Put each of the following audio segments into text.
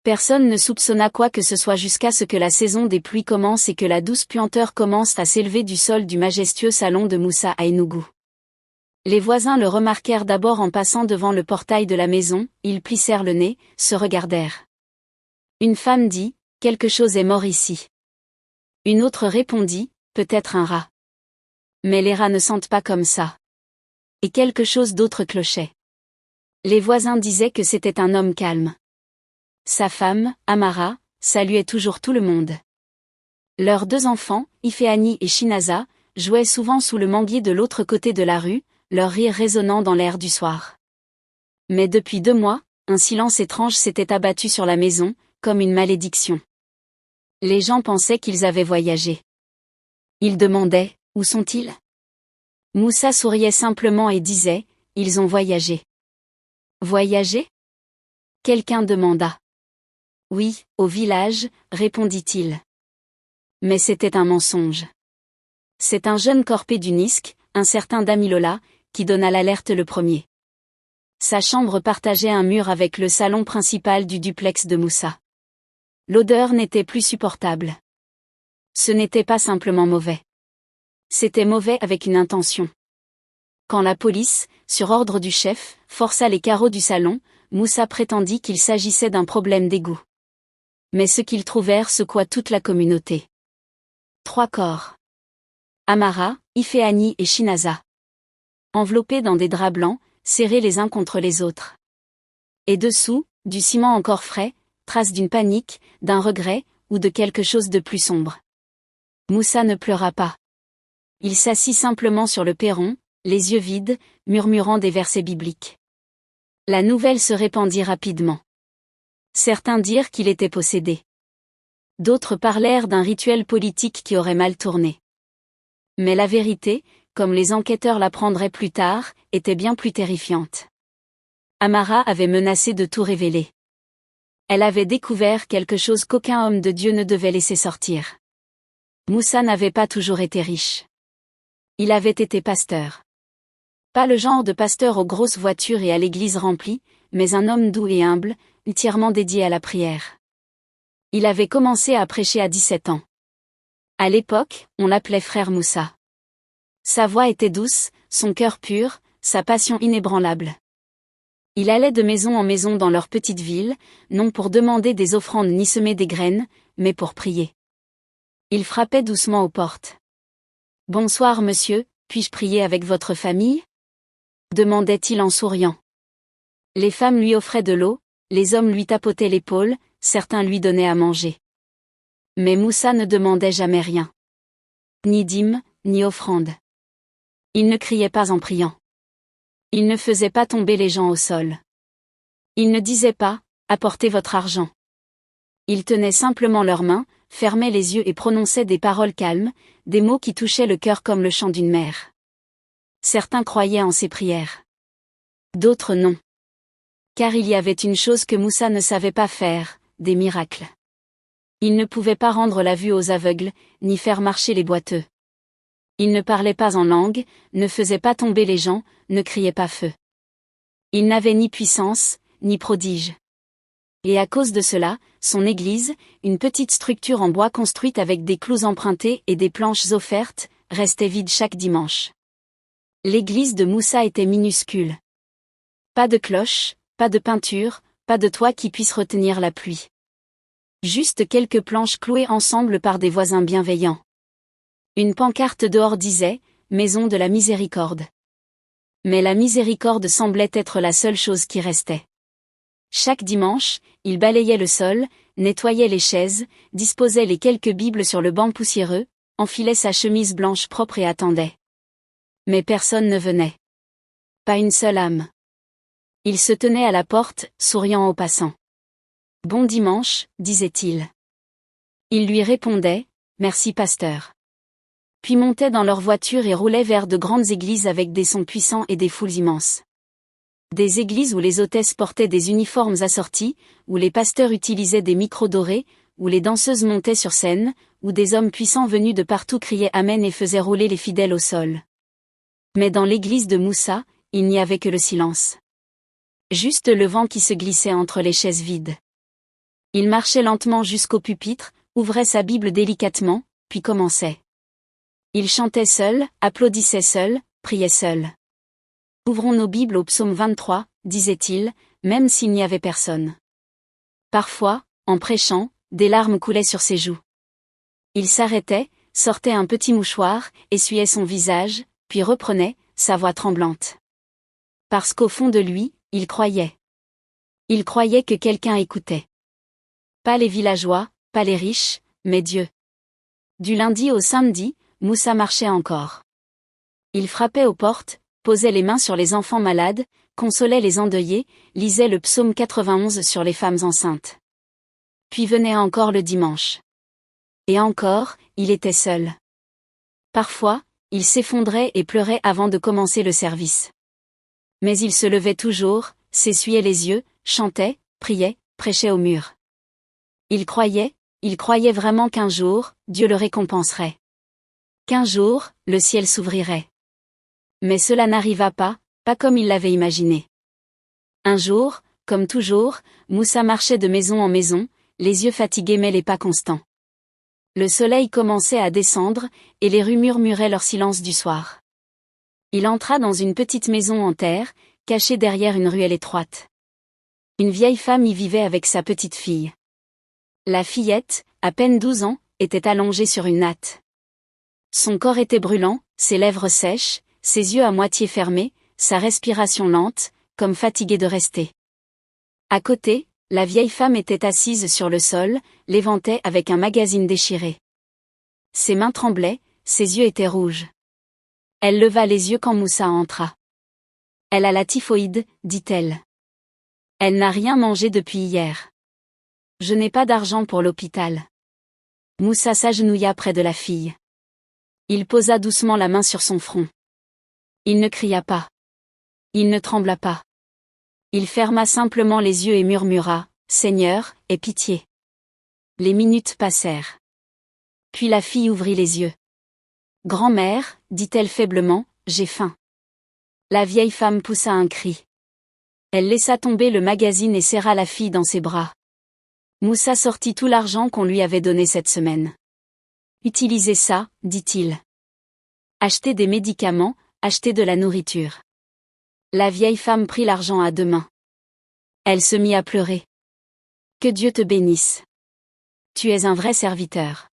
Personne ne soupçonna quoi que ce soit jusqu'à ce que la saison des pluies commence et que la douce puanteur commence à s'élever du sol du majestueux salon de Moussa à Enugu. Les voisins le remarquèrent d'abord en passant devant le portail de la maison, ils plissèrent le nez, se regardèrent. Une femme dit, « Quelque chose est mort ici. » Une autre répondit, « Peut-être un rat. » Mais les rats ne sentent pas comme ça. Et quelque chose d'autre clochait. Les voisins disaient que c'était un homme calme. Sa femme, Amara, saluait toujours tout le monde. Leurs 2 enfants, Ifeani et Shinaza, jouaient souvent sous le manguier de l'autre côté de la rue, leur rire résonnant dans l'air du soir. Mais depuis 2 mois, un silence étrange s'était abattu sur la maison, comme une malédiction. Les gens pensaient qu'ils avaient voyagé. Ils demandaient, où sont-ils? Moussa souriait simplement et disait, ils ont voyagé. Voyagé? Quelqu'un demanda. Oui, au village, répondit-il. Mais c'était un mensonge. C'est un jeune corpé du Nisk, un certain Damilola, qui donna l'alerte le premier. Sa chambre partageait un mur avec le salon principal du duplex de Moussa. L'odeur n'était plus supportable. Ce n'était pas simplement mauvais. C'était mauvais avec une intention. Quand la police, sur ordre du chef, força les carreaux du salon, Moussa prétendit qu'il s'agissait d'un problème d'égout. Mais ce qu'ils trouvèrent secoua toute la communauté. 3 corps. Amara, Ifeani et Shinaza. Enveloppés dans des draps blancs, serrés les uns contre les autres. Et dessous, du ciment encore frais, trace d'une panique, d'un regret, ou de quelque chose de plus sombre. Moussa ne pleura pas. Il s'assit simplement sur le perron, les yeux vides, murmurant des versets bibliques. La nouvelle se répandit rapidement. Certains dirent qu'il était possédé. D'autres parlèrent d'un rituel politique qui aurait mal tourné. Mais la vérité, comme les enquêteurs l'apprendraient plus tard, était bien plus terrifiante. Amara avait menacé de tout révéler. Elle avait découvert quelque chose qu'aucun homme de Dieu ne devait laisser sortir. Moussa n'avait pas toujours été riche. Il avait été pasteur. Pas le genre de pasteur aux grosses voitures et à l'église remplie, mais un homme doux et humble, entièrement dédié à la prière. Il avait commencé à prêcher à 17 ans. À l'époque, on l'appelait frère Moussa. Sa voix était douce, son cœur pur, sa passion inébranlable. Il allait de maison en maison dans leur petite ville, non pour demander des offrandes ni semer des graines, mais pour prier. Il frappait doucement aux portes. « Bonsoir monsieur, puis-je prier avec votre famille ?» demandait-il en souriant. Les femmes lui offraient de l'eau, les hommes lui tapotaient l'épaule, certains lui donnaient à manger. Mais Moussa ne demandait jamais rien. Ni dîme, ni offrande. Il ne criait pas en priant. Il ne faisait pas tomber les gens au sol. Il ne disait pas, « Apportez votre argent ». Il tenait simplement leurs mains, fermait les yeux et prononçait des paroles calmes, des mots qui touchaient le cœur comme le chant d'une mère. Certains croyaient en ses prières. D'autres non. Car il y avait une chose que Moussa ne savait pas faire, des miracles. Il ne pouvait pas rendre la vue aux aveugles, ni faire marcher les boiteux. Il ne parlait pas en langue, ne faisait pas tomber les gens, ne criait pas feu. Il n'avait ni puissance, ni prodige. Et à cause de cela, son église, une petite structure en bois construite avec des clous empruntés et des planches offertes, restait vide chaque dimanche. L'église de Moussa était minuscule. Pas de cloche, pas de peinture, pas de toit qui puisse retenir la pluie. Juste quelques planches clouées ensemble par des voisins bienveillants. Une pancarte dehors disait « Maison de la miséricorde ». Mais la miséricorde semblait être la seule chose qui restait. Chaque dimanche, il balayait le sol, nettoyait les chaises, disposait les quelques bibles sur le banc poussiéreux, enfilait sa chemise blanche propre et attendait. Mais personne ne venait. Pas une seule âme. Il se tenait à la porte, souriant aux passants. « Bon dimanche », disait-il. Ils lui répondaient « Merci pasteur ». Puis montaient dans leur voiture et roulaient vers de grandes églises avec des sons puissants et des foules immenses. Des églises où les hôtesses portaient des uniformes assortis, où les pasteurs utilisaient des micros dorés, où les danseuses montaient sur scène, où des hommes puissants venus de partout criaient Amen et faisaient rouler les fidèles au sol. Mais dans l'église de Moussa, il n'y avait que le silence. Juste le vent qui se glissait entre les chaises vides. Il marchait lentement jusqu'au pupitre, ouvrait sa Bible délicatement, puis commençait. Il chantait seul, applaudissait seul, priait seul. Ouvrons nos Bibles au psaume 23, disait-il, même s'il n'y avait personne. Parfois, en prêchant, des larmes coulaient sur ses joues. Il s'arrêtait, sortait un petit mouchoir, essuyait son visage, puis reprenait, sa voix tremblante. Parce qu'au fond de lui, il croyait. Il croyait que quelqu'un écoutait. Pas les villageois, pas les riches, mais Dieu. Du lundi au samedi, Moussa marchait encore. Il frappait aux portes, posait les mains sur les enfants malades, consolait les endeuillés, lisait le psaume 91 sur les femmes enceintes. Puis venait encore le dimanche. Et encore, il était seul. Parfois, il s'effondrait et pleurait avant de commencer le service. Mais il se levait toujours, s'essuyait les yeux, chantait, priait, prêchait au mur. Il croyait vraiment qu'un jour, Dieu le récompenserait. Qu'un jour, le ciel s'ouvrirait. Mais cela n'arriva pas comme il l'avait imaginé. Un jour, comme toujours, Moussa marchait de maison en maison, les yeux fatigués mais les pas constants. Le soleil commençait à descendre, et les rues murmuraient leur silence du soir. Il entra dans une petite maison en terre, cachée derrière une ruelle étroite. Une vieille femme y vivait avec sa petite fille. La fillette, à peine 12 ans, était allongée sur une natte. Son corps était brûlant, ses lèvres sèches, ses yeux à moitié fermés, sa respiration lente, comme fatiguée de rester. À côté, la vieille femme était assise sur le sol, l'éventait avec un magazine déchiré. Ses mains tremblaient, ses yeux étaient rouges. Elle leva les yeux quand Moussa entra. Elle a la typhoïde, dit-elle. Elle n'a rien mangé depuis hier. Je n'ai pas d'argent pour l'hôpital. Moussa s'agenouilla près de la fille. Il posa doucement la main sur son front. Il ne cria pas. Il ne trembla pas. Il ferma simplement les yeux et murmura, « Seigneur, aie pitié. » Les minutes passèrent. Puis la fille ouvrit les yeux. « Grand-mère, dit-elle faiblement, j'ai faim. » La vieille femme poussa un cri. Elle laissa tomber le magazine et serra la fille dans ses bras. Moussa sortit tout l'argent qu'on lui avait donné cette semaine. « Utilisez ça, dit-il. Achetez des médicaments, achetez de la nourriture. » La vieille femme prit l'argent à deux mains. Elle se mit à pleurer. « Que Dieu te bénisse. Tu es un vrai serviteur. »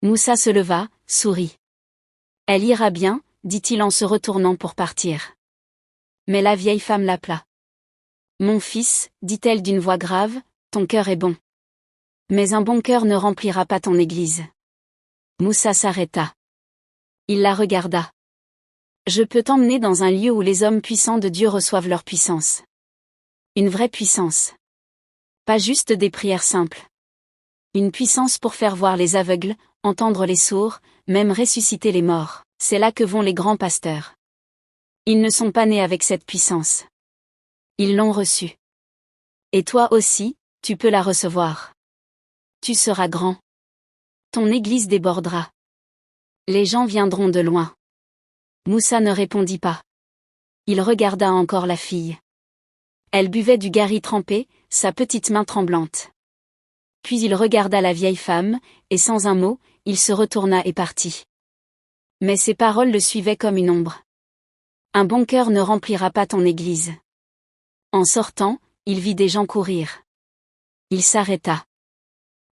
Moussa se leva, sourit. « Elle ira bien, dit-il en se retournant pour partir. » Mais la vieille femme l'appela. « Mon fils, dit-elle d'une voix grave, ton cœur est bon. Mais un bon cœur ne remplira pas ton église. » Moussa s'arrêta. Il la regarda. « Je peux t'emmener dans un lieu où les hommes puissants de Dieu reçoivent leur puissance. Une vraie puissance. Pas juste des prières simples. Une puissance pour faire voir les aveugles, entendre les sourds, même ressusciter les morts. C'est là que vont les grands pasteurs. Ils ne sont pas nés avec cette puissance. Ils l'ont reçue. Et toi aussi, tu peux la recevoir. Tu seras grand. Ton église débordera. Les gens viendront de loin. » Moussa ne répondit pas. Il regarda encore la fille. Elle buvait du gari trempé, sa petite main tremblante. Puis il regarda la vieille femme, et sans un mot, il se retourna et partit. Mais ses paroles le suivaient comme une ombre. Un bon cœur ne remplira pas ton église. En sortant, il vit des gens courir. Il s'arrêta.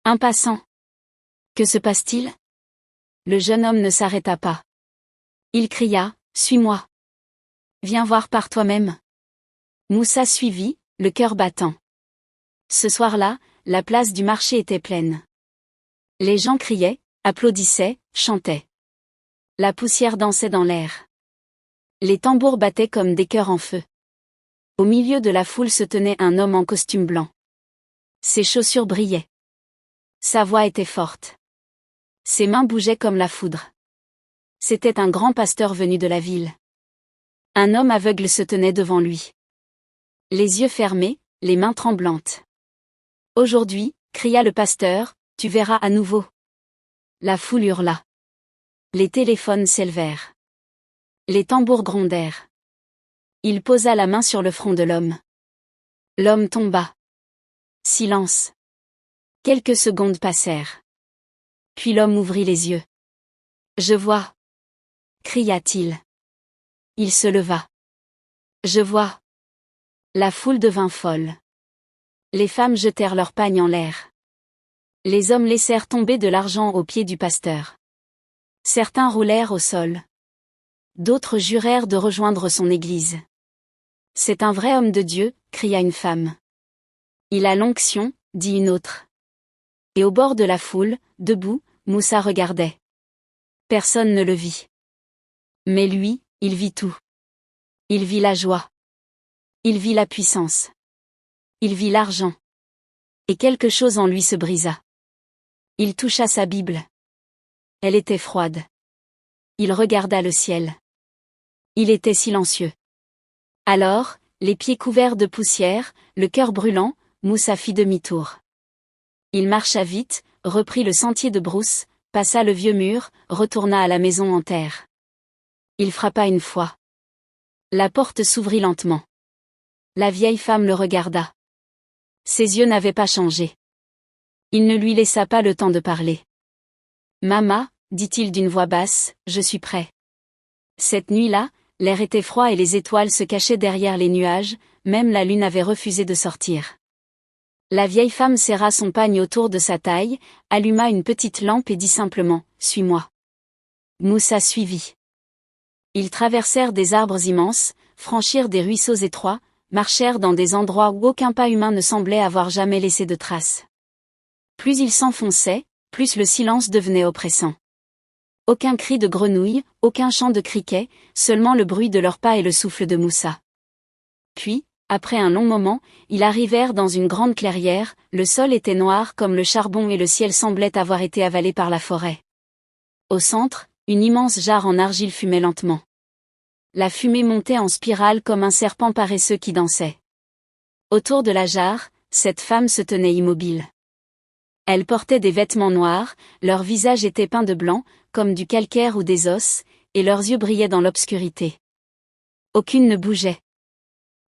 Un passant. Que se passe-t-il ? Le jeune homme ne s'arrêta pas. Il cria, « Suis-moi. Viens voir par toi-même. » Moussa suivit, le cœur battant. Ce soir-là, la place du marché était pleine. Les gens criaient, applaudissaient, chantaient. La poussière dansait dans l'air. Les tambours battaient comme des cœurs en feu. Au milieu de la foule se tenait un homme en costume blanc. Ses chaussures brillaient. Sa voix était forte. Ses mains bougeaient comme la foudre. C'était un grand pasteur venu de la ville. Un homme aveugle se tenait devant lui. Les yeux fermés, les mains tremblantes. « Aujourd'hui, cria le pasteur, tu verras à nouveau. » La foule hurla. Les téléphones s'élevèrent. Les tambours grondèrent. Il posa la main sur le front de l'homme. L'homme tomba. Silence. Quelques secondes passèrent. Puis l'homme ouvrit les yeux. Je vois, cria-t-il. Il se leva. Je vois. La foule devint folle. Les femmes jetèrent leurs pagnes en l'air. Les hommes laissèrent tomber de l'argent aux pieds du pasteur. Certains roulèrent au sol. D'autres jurèrent de rejoindre son église. C'est un vrai homme de Dieu, cria une femme. Il a l'onction, dit une autre. Et au bord de la foule, debout, Moussa regardait. Personne ne le vit. Mais lui, il vit tout. Il vit la joie. Il vit la puissance. Il vit l'argent. Et quelque chose en lui se brisa. Il toucha sa Bible. Elle était froide. Il regarda le ciel. Il était silencieux. Alors, les pieds couverts de poussière, le cœur brûlant, Moussa fit demi-tour. Il marcha vite, reprit le sentier de brousse, passa le vieux mur, retourna à la maison en terre. Il frappa une fois. La porte s'ouvrit lentement. La vieille femme le regarda. Ses yeux n'avaient pas changé. Il ne lui laissa pas le temps de parler. « Mama, dit-il d'une voix basse, je suis prêt. » Cette nuit-là, l'air était froid et les étoiles se cachaient derrière les nuages, même la lune avait refusé de sortir. La vieille femme serra son pagne autour de sa taille, alluma une petite lampe et dit simplement « Suis-moi ». Moussa suivit. Ils traversèrent des arbres immenses, franchirent des ruisseaux étroits, marchèrent dans des endroits où aucun pas humain ne semblait avoir jamais laissé de traces. Plus ils s'enfonçaient, plus le silence devenait oppressant. Aucun cri de grenouille, aucun chant de criquet, seulement le bruit de leurs pas et le souffle de Moussa. Puis, après un long moment, ils arrivèrent dans une grande clairière, le sol était noir comme le charbon et le ciel semblait avoir été avalé par la forêt. Au centre, une immense jarre en argile fumait lentement. La fumée montait en spirale comme un serpent paresseux qui dansait. Autour de la jarre, cette femme se tenait immobile. Elle portait des vêtements noirs, leur visage était peint de blanc, comme du calcaire ou des os, et leurs yeux brillaient dans l'obscurité. Aucune ne bougeait.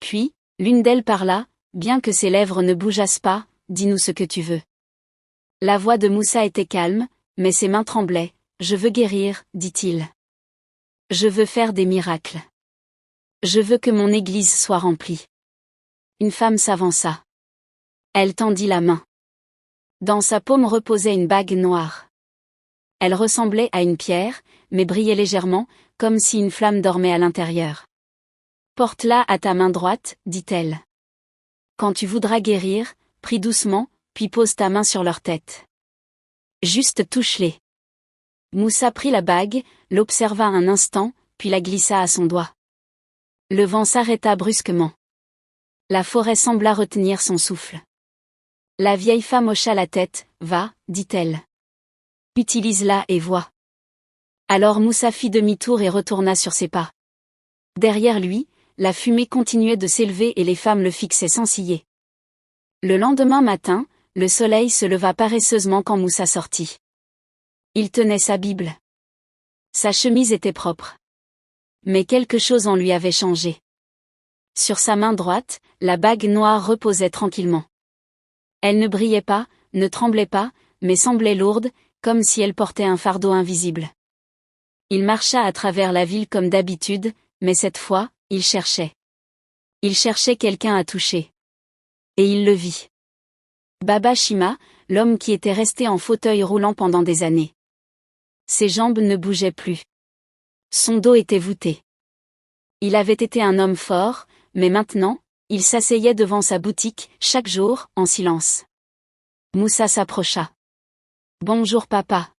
Puis, l'une d'elles parla, bien que ses lèvres ne bougeassent pas, « Dis-nous ce que tu veux. » La voix de Moussa était calme, mais ses mains tremblaient. « Je veux guérir, dit-il. Je veux faire des miracles. Je veux que mon église soit remplie. » Une femme s'avança. Elle tendit la main. Dans sa paume reposait une bague noire. Elle ressemblait à une pierre, mais brillait légèrement, comme si une flamme dormait à l'intérieur. « Porte-la à ta main droite, dit-elle. Quand tu voudras guérir, prie doucement, puis pose ta main sur leur tête. Juste touche-les. » Moussa prit la bague, l'observa un instant, puis la glissa à son doigt. Le vent s'arrêta brusquement. La forêt sembla retenir son souffle. La vieille femme hocha la tête. « Va, dit-elle. Utilise-la et vois. » Alors Moussa fit demi-tour et retourna sur ses pas. Derrière lui, la fumée continuait de s'élever et les femmes le fixaient sans ciller. Le lendemain matin, le soleil se leva paresseusement quand Moussa sortit. Il tenait sa Bible. Sa chemise était propre. Mais quelque chose en lui avait changé. Sur sa main droite, la bague noire reposait tranquillement. Elle ne brillait pas, ne tremblait pas, mais semblait lourde, comme si elle portait un fardeau invisible. Il marcha à travers la ville comme d'habitude, mais cette fois, il cherchait. Il cherchait quelqu'un à toucher. Et il le vit. Baba Shima, l'homme qui était resté en fauteuil roulant pendant des années. Ses jambes ne bougeaient plus. Son dos était voûté. Il avait été un homme fort, mais maintenant, il s'asseyait devant sa boutique, chaque jour, en silence. Moussa s'approcha. « Bonjour papa. »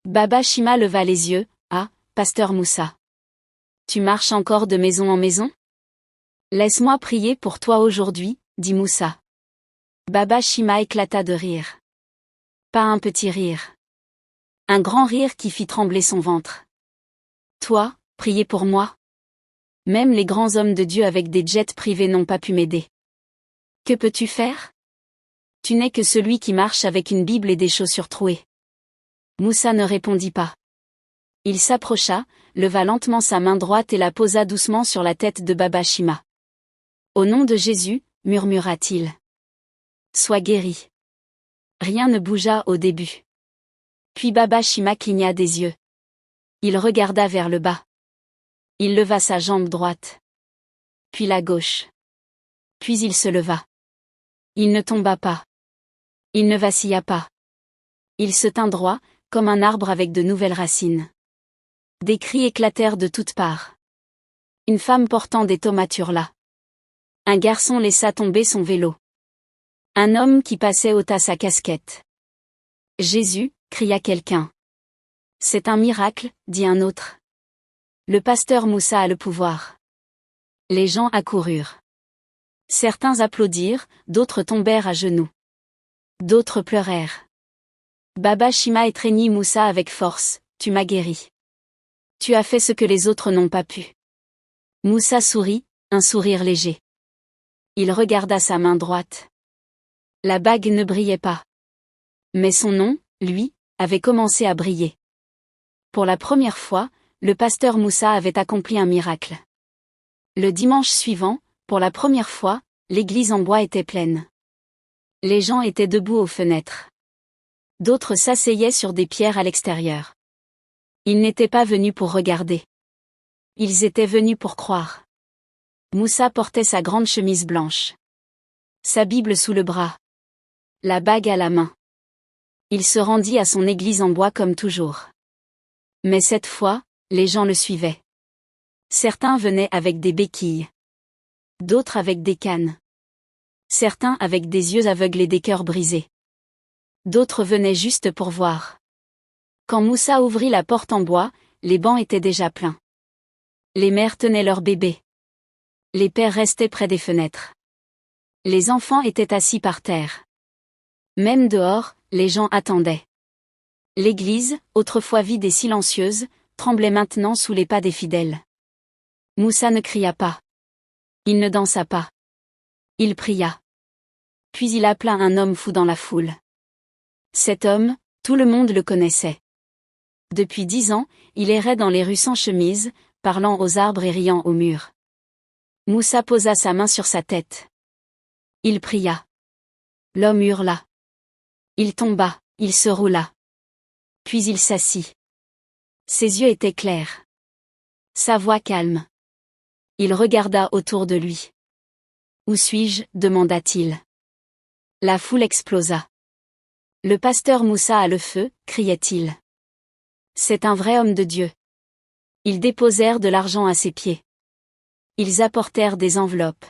Baba Shima leva les yeux. « Ah, pasteur Moussa. Tu marches encore de maison en maison ? Laisse-moi prier pour toi aujourd'hui, dit Moussa. » Baba Shima éclata de rire. Pas un petit rire. Un grand rire qui fit trembler son ventre. « Toi, prier pour moi ? Même les grands hommes de Dieu avec des jets privés n'ont pas pu m'aider. Que peux-tu faire ? Tu n'es que celui qui marche avec une Bible et des chaussures trouées. » Moussa ne répondit pas. Il s'approcha, leva lentement sa main droite et la posa doucement sur la tête de Baba Shima. « Au nom de Jésus, murmura-t-il. Sois guéri. Rien ne bougea au début. Puis Baba Shima cligna des yeux. Il regarda vers le bas. Il leva sa jambe droite. Puis la gauche. Puis il se leva. Il ne tomba pas. Il ne vacilla pas. Il se tint droit, comme un arbre avec de nouvelles racines. Des cris éclatèrent de toutes parts. Une femme portant des tomates hurla. Un garçon laissa tomber son vélo. Un homme qui passait ôta sa casquette. Jésus, cria quelqu'un. C'est un miracle, dit un autre. Le pasteur Moussa a le pouvoir. Les gens accoururent. Certains applaudirent, d'autres tombèrent à genoux. D'autres pleurèrent. Baba Shima étreignit Moussa avec force, tu m'as guéri. Tu as fait ce que les autres n'ont pas pu. Moussa sourit, un sourire léger. Il regarda sa main droite. La bague ne brillait pas. Mais son nom, lui, avait commencé à briller. Pour la première fois, le pasteur Moussa avait accompli un miracle. Le dimanche suivant, pour la première fois, l'église en bois était pleine. Les gens étaient debout aux fenêtres. D'autres s'asseyaient sur des pierres à l'extérieur. Ils n'étaient pas venus pour regarder. Ils étaient venus pour croire. Moussa portait sa grande chemise blanche. Sa Bible sous le bras. La bague à la main. Il se rendit à son église en bois comme toujours. Mais cette fois, les gens le suivaient. Certains venaient avec des béquilles. D'autres avec des cannes. Certains avec des yeux aveugles et des cœurs brisés. D'autres venaient juste pour voir. Quand Moussa ouvrit la porte en bois, les bancs étaient déjà pleins. Les mères tenaient leurs bébés. Les pères restaient près des fenêtres. Les enfants étaient assis par terre. Même dehors, les gens attendaient. L'église, autrefois vide et silencieuse, tremblait maintenant sous les pas des fidèles. Moussa ne cria pas. Il ne dansa pas. Il pria. Puis il appela un homme fou dans la foule. Cet homme, tout le monde le connaissait. Depuis 10 ans, il errait dans les rues sans chemise, parlant aux arbres et riant aux murs. Moussa posa sa main sur sa tête. Il pria. L'homme hurla. Il tomba, il se roula. Puis il s'assit. Ses yeux étaient clairs. Sa voix calme. Il regarda autour de lui. Où suis-je, demanda-t-il. La foule explosa. Le pasteur Moussa a le feu, criait-il. C'est un vrai homme de Dieu. Ils déposèrent de l'argent à ses pieds. Ils apportèrent des enveloppes.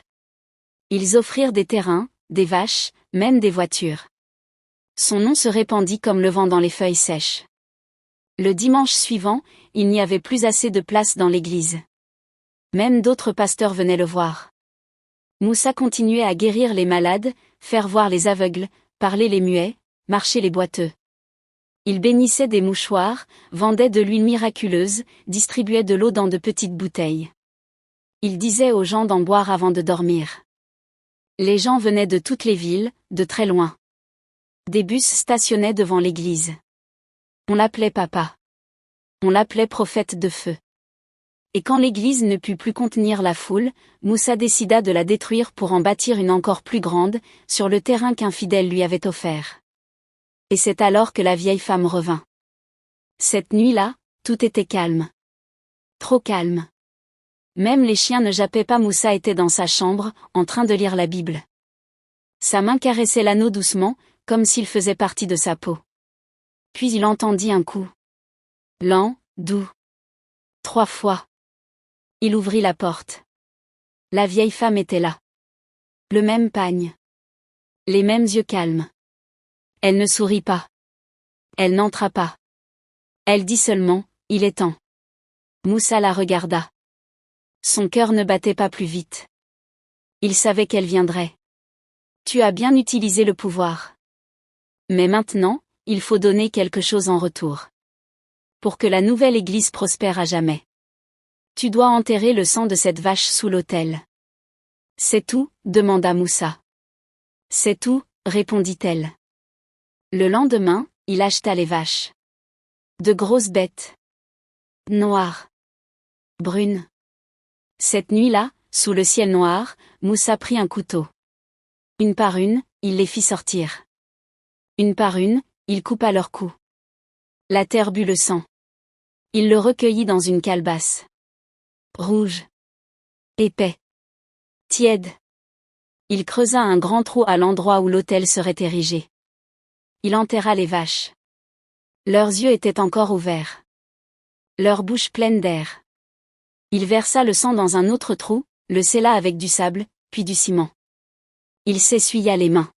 Ils offrirent des terrains, des vaches, même des voitures. Son nom se répandit comme le vent dans les feuilles sèches. Le dimanche suivant, il n'y avait plus assez de place dans l'église. Même d'autres pasteurs venaient le voir. Moussa continuait à guérir les malades, faire voir les aveugles, parler les muets, marcher les boiteux. Il bénissait des mouchoirs, vendait de l'huile miraculeuse, distribuait de l'eau dans de petites bouteilles. Il disait aux gens d'en boire avant de dormir. Les gens venaient de toutes les villes, de très loin. Des bus stationnaient devant l'église. On l'appelait papa. On l'appelait prophète de feu. Et quand l'église ne put plus contenir la foule, Moussa décida de la détruire pour en bâtir une encore plus grande, sur le terrain qu'un fidèle lui avait offert. Et c'est alors que la vieille femme revint. Cette nuit-là, tout était calme. Trop calme. Même les chiens ne jappaient pas. Moussa était dans sa chambre, en train de lire la Bible. Sa main caressait l'anneau doucement, comme s'il faisait partie de sa peau. Puis il entendit un coup. Lent, doux. 3 fois. Il ouvrit la porte. La vieille femme était là. Le même pagne. Les mêmes yeux calmes. Elle ne sourit pas. Elle n'entra pas. Elle dit seulement, il est temps. Moussa la regarda. Son cœur ne battait pas plus vite. Il savait qu'elle viendrait. Tu as bien utilisé le pouvoir. Mais maintenant, il faut donner quelque chose en retour. Pour que la nouvelle église prospère à jamais. Tu dois enterrer le sang de cette vache sous l'autel. C'est tout, demanda Moussa. C'est tout, répondit-elle. Le lendemain, il acheta les vaches. De grosses bêtes. Noires. Brunes. Cette nuit-là, sous le ciel noir, Moussa prit un couteau. Une par une, il les fit sortir. Une par une, il coupa leur cou. La terre but le sang. Il le recueillit dans une calebasse. Rouge. Épais. Tiède. Il creusa un grand trou à l'endroit où l'autel serait érigé. Il enterra les vaches. Leurs yeux étaient encore ouverts. Leur bouche pleine d'air. Il versa le sang dans un autre trou, le scella avec du sable, puis du ciment. Il s'essuya les mains.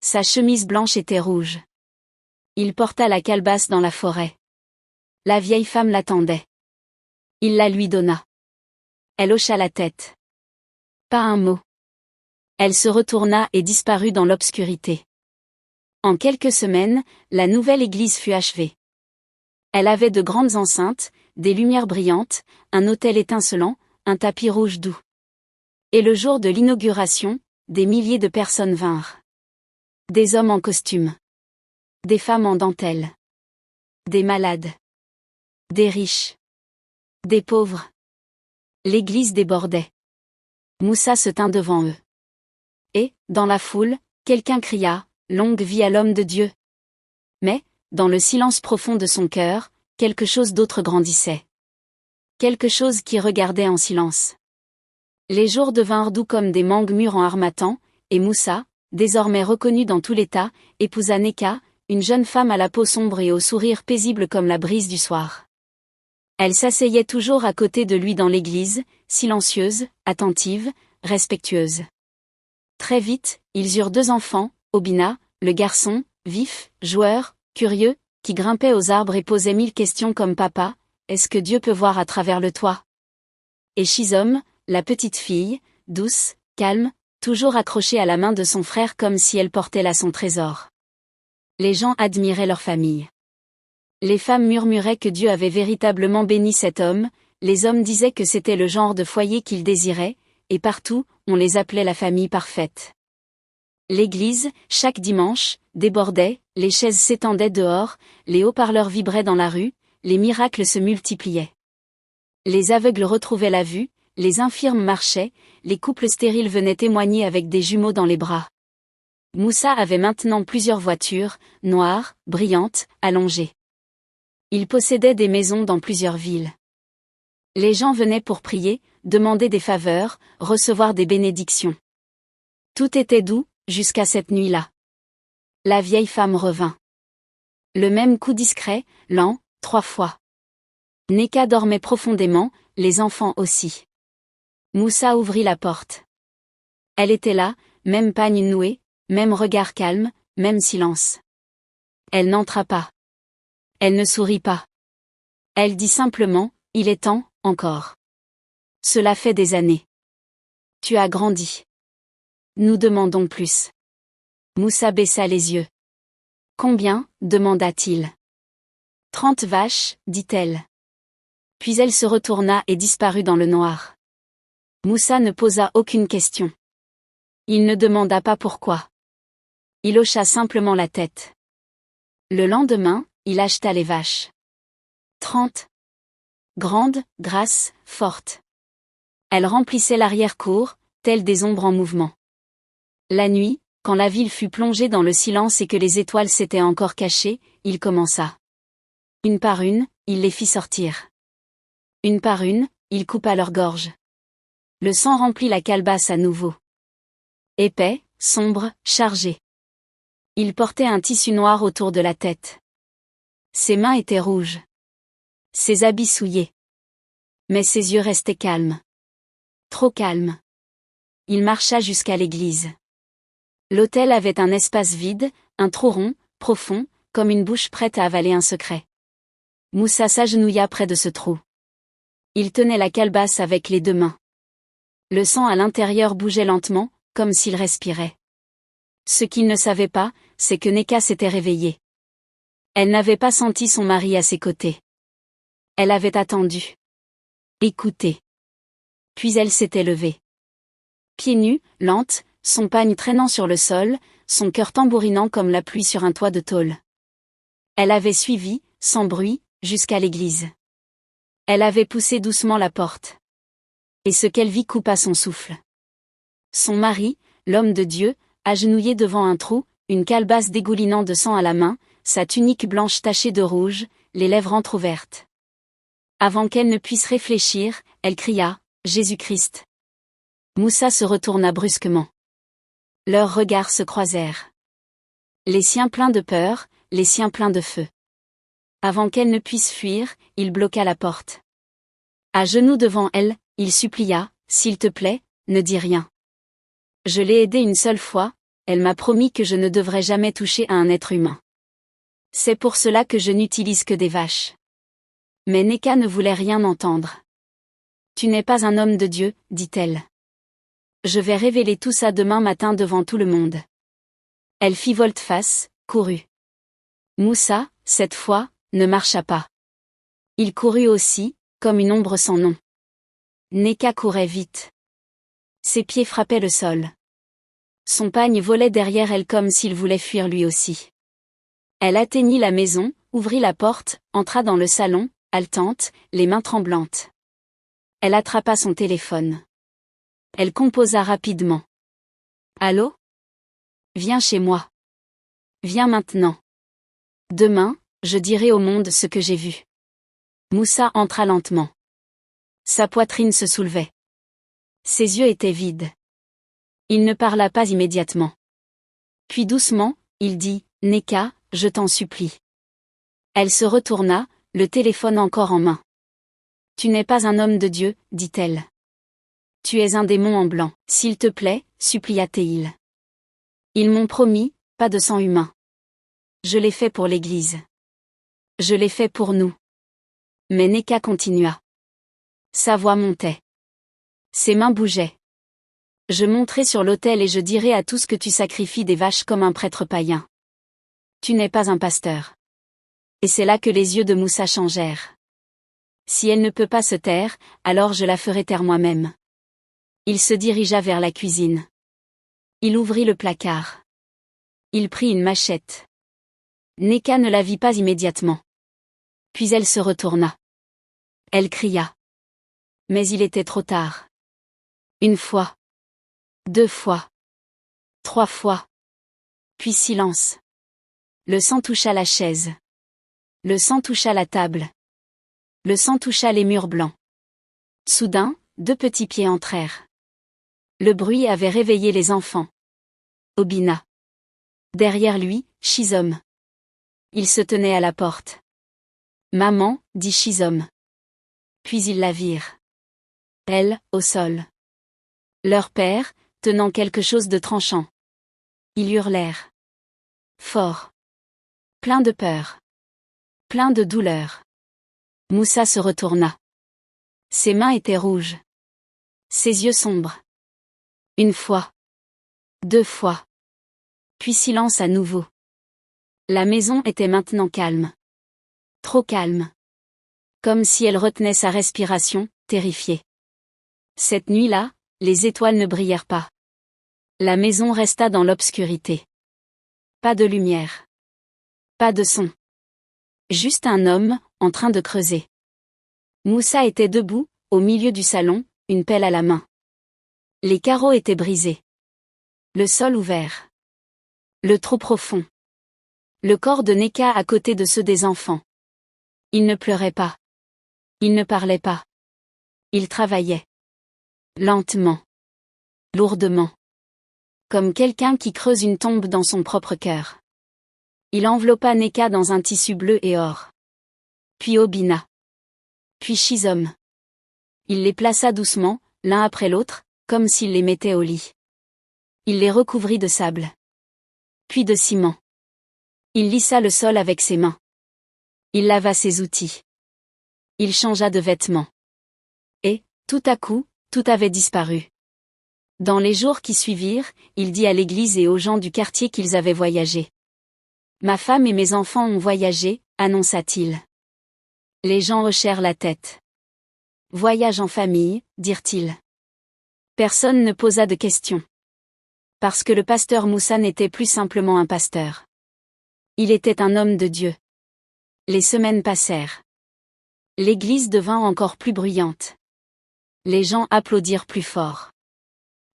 Sa chemise blanche était rouge. Il porta la calebasse dans la forêt. La vieille femme l'attendait. Il la lui donna. Elle hocha la tête. Pas un mot. Elle se retourna et disparut dans l'obscurité. En quelques semaines, la nouvelle église fut achevée. Elle avait de grandes enceintes, des lumières brillantes, un autel étincelant, un tapis rouge doux. Et le jour de l'inauguration, des milliers de personnes vinrent. Des hommes en costume. Des femmes en dentelle. Des malades. Des riches. Des pauvres. L'église débordait. Moussa se tint devant eux. Et, dans la foule, quelqu'un cria, « Longue vie à l'homme de Dieu !» Mais, dans le silence profond de son cœur, quelque chose d'autre grandissait. Quelque chose qui regardait en silence. Les jours devinrent doux comme des mangues mûres en Harmattan, et Moussa, désormais reconnu dans tout l'État, épousa Neka, une jeune femme à la peau sombre et au sourire paisible comme la brise du soir. Elle s'asseyait toujours à côté de lui dans l'église, silencieuse, attentive, respectueuse. Très vite, ils eurent 2 enfants, Obina, le garçon, vif, joueur, curieux, qui grimpait aux arbres et posait 1000 questions comme papa, est-ce que Dieu peut voir à travers le toit? Et Shizom, la petite fille, douce, calme, toujours accrochée à la main de son frère comme si elle portait là son trésor. Les gens admiraient leur famille. Les femmes murmuraient que Dieu avait véritablement béni cet homme, les hommes disaient que c'était le genre de foyer qu'ils désiraient, et partout, on les appelait la famille parfaite. L'église, chaque dimanche, débordait, les chaises s'étendaient dehors, les haut-parleurs vibraient dans la rue, les miracles se multipliaient. Les aveugles retrouvaient la vue, les infirmes marchaient, les couples stériles venaient témoigner avec des jumeaux dans les bras. Moussa avait maintenant plusieurs voitures, noires, brillantes, allongées. Il possédait des maisons dans plusieurs villes. Les gens venaient pour prier, demander des faveurs, recevoir des bénédictions. Tout était doux, jusqu'à cette nuit-là. La vieille femme revint. Le même coup discret, lent, 3 fois. Neka dormait profondément, les enfants aussi. Moussa ouvrit la porte. Elle était là, même pagne noué, même regard calme, même silence. Elle n'entra pas. Elle ne sourit pas. Elle dit simplement, « Il est temps, encore. » Cela fait des années. Tu as grandi. Nous demandons plus. Moussa baissa les yeux. Combien, demanda-t-il. 30 vaches, dit-elle. Puis elle se retourna et disparut dans le noir. Moussa ne posa aucune question. Il ne demanda pas pourquoi. Il hocha simplement la tête. Le lendemain, il acheta les vaches. 30. Grandes, grasses, fortes. Elles remplissaient l'arrière-cour, telles des ombres en mouvement. La nuit, quand la ville fut plongée dans le silence et que les étoiles s'étaient encore cachées, il commença. Une par une, il les fit sortir. Une par une, il coupa leur gorge. Le sang remplit la calebasse à nouveau. Épais, sombre, chargé. Il portait un tissu noir autour de la tête. Ses mains étaient rouges. Ses habits souillés. Mais ses yeux restaient calmes. Trop calmes. Il marcha jusqu'à l'église. L'autel avait un espace vide, un trou rond, profond, comme une bouche prête à avaler un secret. Moussa s'agenouilla près de ce trou. Il tenait la calebasse avec les 2 mains. Le sang à l'intérieur bougeait lentement, comme s'il respirait. Ce qu'il ne savait pas, c'est que Neka s'était réveillée. Elle n'avait pas senti son mari à ses côtés. Elle avait attendu. Écouté. Puis elle s'était levée. Pieds nus, lente, son pagne traînant sur le sol, son cœur tambourinant comme la pluie sur un toit de tôle. Elle avait suivi, sans bruit, jusqu'à l'église. Elle avait poussé doucement la porte. Et ce qu'elle vit coupa son souffle. Son mari, l'homme de Dieu, agenouillé devant un trou, une calebasse dégoulinant de sang à la main, sa tunique blanche tachée de rouge, les lèvres entr'ouvertes. Avant qu'elle ne puisse réfléchir, elle cria « Jésus-Christ ». Moussa se retourna brusquement. Leurs regards se croisèrent. Les siens pleins de peur, les siens pleins de feu. Avant qu'elle ne puisse fuir, il bloqua la porte. À genoux devant elle, il supplia « S'il te plaît, ne dis rien. Je l'ai aidée une seule fois, elle m'a promis que je ne devrais jamais toucher à un être humain. C'est pour cela que je n'utilise que des vaches. » Mais Neka ne voulait rien entendre. « Tu n'es pas un homme de Dieu, dit-elle. Je vais révéler tout ça demain matin devant tout le monde. » Elle fit volte-face, courut. Moussa, cette fois, ne marcha pas. Il courut aussi, comme une ombre sans nom. Neka courait vite. Ses pieds frappaient le sol. Son pagne volait derrière elle comme s'il voulait fuir lui aussi. Elle atteignit la maison, ouvrit la porte, entra dans le salon, haletante, les mains tremblantes. Elle attrapa son téléphone. Elle composa rapidement. « Allô ? Viens chez moi. Viens maintenant. Demain, je dirai au monde ce que j'ai vu. » Moussa entra lentement. Sa poitrine se soulevait. Ses yeux étaient vides. Il ne parla pas immédiatement. Puis doucement, il dit « Neka, je t'en supplie. » Elle se retourna, le téléphone encore en main. « Tu n'es pas un homme de Dieu, dit-elle. Tu es un démon en blanc. S'il te plaît, supplia-t-il. Ils m'ont promis, pas de sang humain. Je l'ai fait pour l'Église. Je l'ai fait pour nous. » Mais Neka continua. Sa voix montait. Ses mains bougeaient. « Je monterai sur l'autel et je dirai à tous que tu sacrifies des vaches comme un prêtre païen. Tu n'es pas un pasteur. » Et c'est là que les yeux de Moussa changèrent. Si elle ne peut pas se taire, alors je la ferai taire moi-même. Il se dirigea vers la cuisine. Il ouvrit le placard. Il prit une machette. Neka ne la vit pas immédiatement. Puis elle se retourna. Elle cria. Mais il était trop tard. Une fois. 2 fois. 3 fois. Puis silence. Le sang toucha la chaise. Le sang toucha la table. Le sang toucha les murs blancs. Soudain, 2 petits pieds entrèrent. Le bruit avait réveillé les enfants. Obina. Derrière lui, Shizom. Il se tenait à la porte. Maman, dit Shizom. Puis ils la virent. Elle, au sol. Leur père, tenant quelque chose de tranchant. Ils hurlèrent. Fort. Plein de peur. Plein de douleur. Moussa se retourna. Ses mains étaient rouges. Ses yeux sombres. 1 fois. 2 fois. Puis silence à nouveau. La maison était maintenant calme. Trop calme. Comme si elle retenait sa respiration, terrifiée. Cette nuit-là, les étoiles ne brillèrent pas. La maison resta dans l'obscurité. Pas de lumière. Pas de son. Juste un homme, en train de creuser. Moussa était debout, au milieu du salon, une pelle à la main. Les carreaux étaient brisés. Le sol ouvert. Le trou profond. Le corps de Neka à côté de ceux des enfants. Il ne pleurait pas. Il ne parlait pas. Il travaillait. Lentement. Lourdement. Comme quelqu'un qui creuse une tombe dans son propre cœur. Il enveloppa Neka dans un tissu bleu et or. Puis Obina. Puis Shizom. Il les plaça doucement, l'un après l'autre, comme s'il les mettait au lit. Il les recouvrit de sable. Puis de ciment. Il lissa le sol avec ses mains. Il lava ses outils. Il changea de vêtements. Et, tout à coup, tout avait disparu. Dans les jours qui suivirent, il dit à l'église et aux gens du quartier qu'ils avaient voyagé. « Ma femme et mes enfants ont voyagé », annonça-t-il. Les gens hochèrent la tête. « Voyage en famille », dirent-ils. Personne ne posa de questions. Parce que le pasteur Moussa n'était plus simplement un pasteur. Il était un homme de Dieu. Les semaines passèrent. L'église devint encore plus bruyante. Les gens applaudirent plus fort.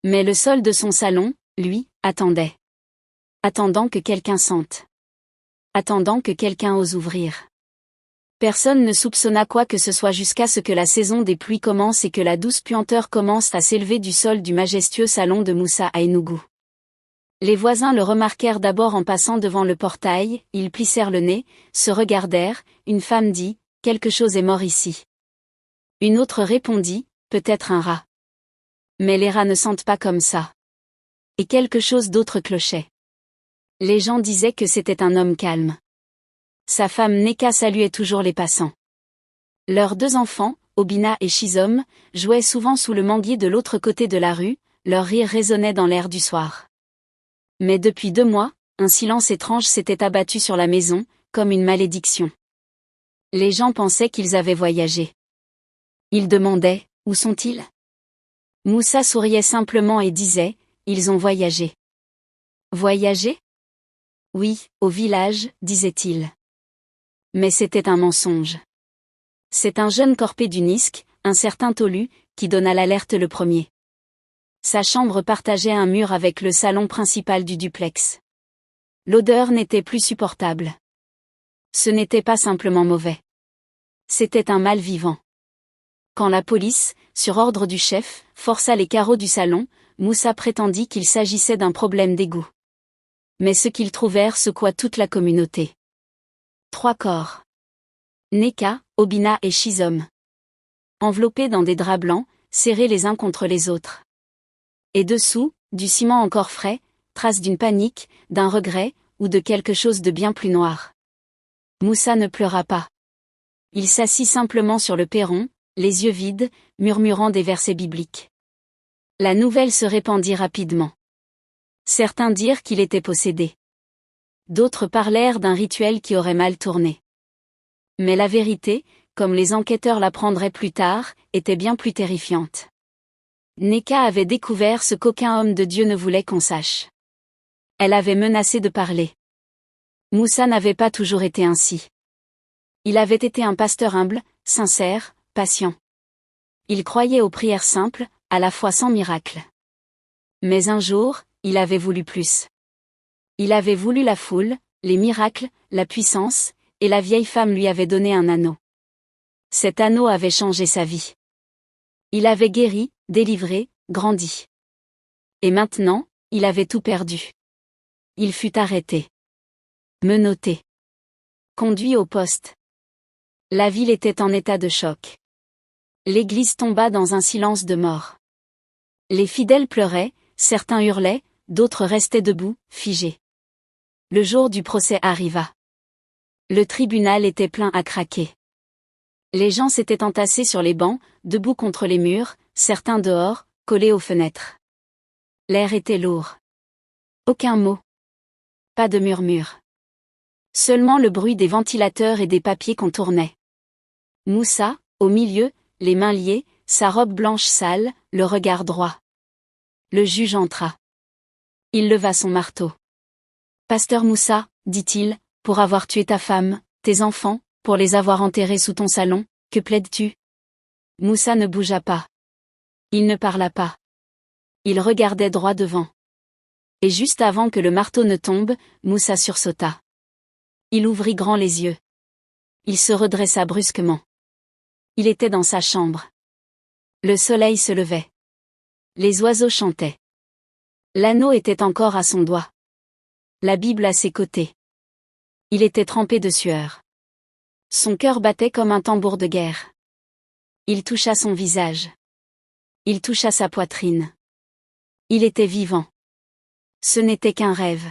Mais le sol de son salon, lui, attendait. Attendant que quelqu'un sente. Attendant que quelqu'un ose ouvrir. Personne ne soupçonna quoi que ce soit jusqu'à ce que la saison des pluies commence et que la douce puanteur commence à s'élever du sol du majestueux salon de Moussa à Enugu. Les voisins le remarquèrent d'abord en passant devant le portail, ils plissèrent le nez, se regardèrent, une femme dit « Quelque chose est mort ici ». Une autre répondit « Peut-être un rat ». Mais les rats ne sentent pas comme ça. Et quelque chose d'autre clochait. Les gens disaient que c'était un homme calme. Sa femme Neka saluait toujours les passants. Leurs 2 enfants, Obina et Shizom, jouaient souvent sous le manguier de l'autre côté de la rue, leur rire résonnait dans l'air du soir. Mais depuis 2 mois, un silence étrange s'était abattu sur la maison, comme une malédiction. Les gens pensaient qu'ils avaient voyagé. Ils demandaient « Où sont-ils » Moussa souriait simplement et disait « Ils ont voyagé. » Voyagé ? Oui, au village, disait-il. Mais c'était un mensonge. C'est un jeune corpé du Nisk, un certain Tolu, qui donna l'alerte le premier. Sa chambre partageait un mur avec le salon principal du duplex. L'odeur n'était plus supportable. Ce n'était pas simplement mauvais. C'était un mal vivant. Quand la police, sur ordre du chef, força les carreaux du salon, Moussa prétendit qu'il s'agissait d'un problème d'égout. Mais ce qu'ils trouvèrent secoua toute la communauté. 3 corps. Neka, Obina et Shizom. Enveloppés dans des draps blancs, serrés les uns contre les autres. Et dessous, du ciment encore frais, trace d'une panique, d'un regret, ou de quelque chose de bien plus noir. Moussa ne pleura pas. Il s'assit simplement sur le perron, les yeux vides, murmurant des versets bibliques. La nouvelle se répandit rapidement. Certains dirent qu'il était possédé. D'autres parlèrent d'un rituel qui aurait mal tourné. Mais la vérité, comme les enquêteurs l'apprendraient plus tard, était bien plus terrifiante. Neka avait découvert ce qu'aucun homme de Dieu ne voulait qu'on sache. Elle avait menacé de parler. Moussa n'avait pas toujours été ainsi. Il avait été un pasteur humble, sincère, patient. Il croyait aux prières simples, à la fois sans miracle. Mais un jour, il avait voulu plus. Il avait voulu la foule, les miracles, la puissance, et la vieille femme lui avait donné un anneau. Cet anneau avait changé sa vie. Il avait guéri, délivré, grandi. Et maintenant, il avait tout perdu. Il fut arrêté. Menotté. Conduit au poste. La ville était en état de choc. L'église tomba dans un silence de mort. Les fidèles pleuraient, certains hurlaient, d'autres restaient debout, figés. Le jour du procès arriva. Le tribunal était plein à craquer. Les gens s'étaient entassés sur les bancs, debout contre les murs, certains dehors, collés aux fenêtres. L'air était lourd. Aucun mot. Pas de murmure. Seulement le bruit des ventilateurs et des papiers qu'on tournait. Moussa, au milieu, les mains liées, sa robe blanche sale, le regard droit. Le juge entra. Il leva son marteau. « Pasteur Moussa, dit-il, pour avoir tué ta femme, tes enfants, pour les avoir enterrés sous ton salon, que plaides-tu » Moussa ne bougea pas. Il ne parla pas. Il regardait droit devant. Et juste avant que le marteau ne tombe, Moussa sursauta. Il ouvrit grand les yeux. Il se redressa brusquement. Il était dans sa chambre. Le soleil se levait. Les oiseaux chantaient. L'anneau était encore à son doigt. La Bible à ses côtés. Il était trempé de sueur. Son cœur battait comme un tambour de guerre. Il toucha son visage. Il toucha sa poitrine. Il était vivant. Ce n'était qu'un rêve.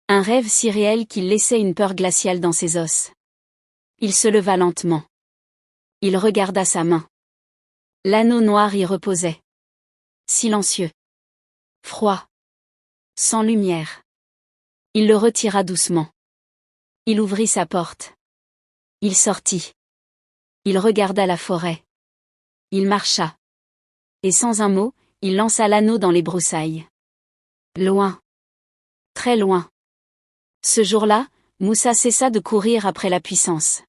Un rêve si réel qu'il laissait une peur glaciale dans ses os. Il se leva lentement. Il regarda sa main. L'anneau noir y reposait. Silencieux. Froid. Sans lumière. Il le retira doucement. Il ouvrit sa porte. Il sortit. Il regarda la forêt. Il marcha. Et sans un mot, il lança l'anneau dans les broussailles. Loin. Très loin. Ce jour-là, Moussa cessa de courir après la puissance.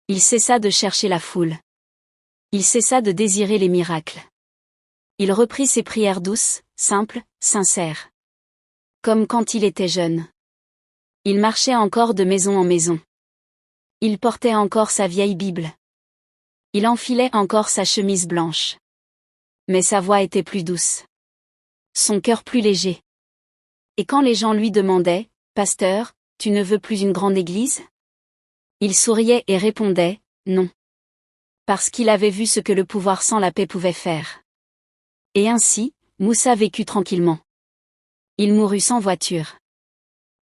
Il cessa de chercher la foule. Il cessa de désirer les miracles. Il reprit ses prières douces, simples, sincères. Comme quand il était jeune. Il marchait encore de maison en maison. Il portait encore sa vieille Bible. Il enfilait encore sa chemise blanche. Mais sa voix était plus douce. Son cœur plus léger. Et quand les gens lui demandaient, « Pasteur, tu ne veux plus une grande église ?» il souriait et répondait, « Non. » Parce qu'il avait vu ce que le pouvoir sans la paix pouvait faire. Et ainsi, Moussa vécut tranquillement. Il mourut sans voiture.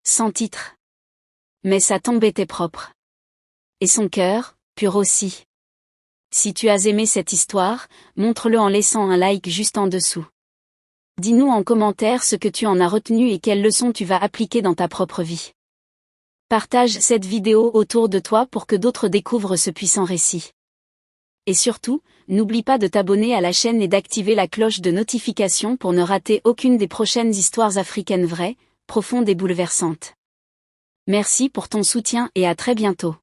Sans titre. Mais sa tombe était propre. Et son cœur, pur aussi. Si tu as aimé cette histoire, montre-le en laissant un like juste en dessous. Dis-nous en commentaire ce que tu en as retenu et quelles leçons tu vas appliquer dans ta propre vie. Partage cette vidéo autour de toi pour que d'autres découvrent ce puissant récit. Et surtout, n'oublie pas de t'abonner à la chaîne et d'activer la cloche de notification pour ne rater aucune des prochaines histoires africaines vraies, profondes et bouleversantes. Merci pour ton soutien et à très bientôt.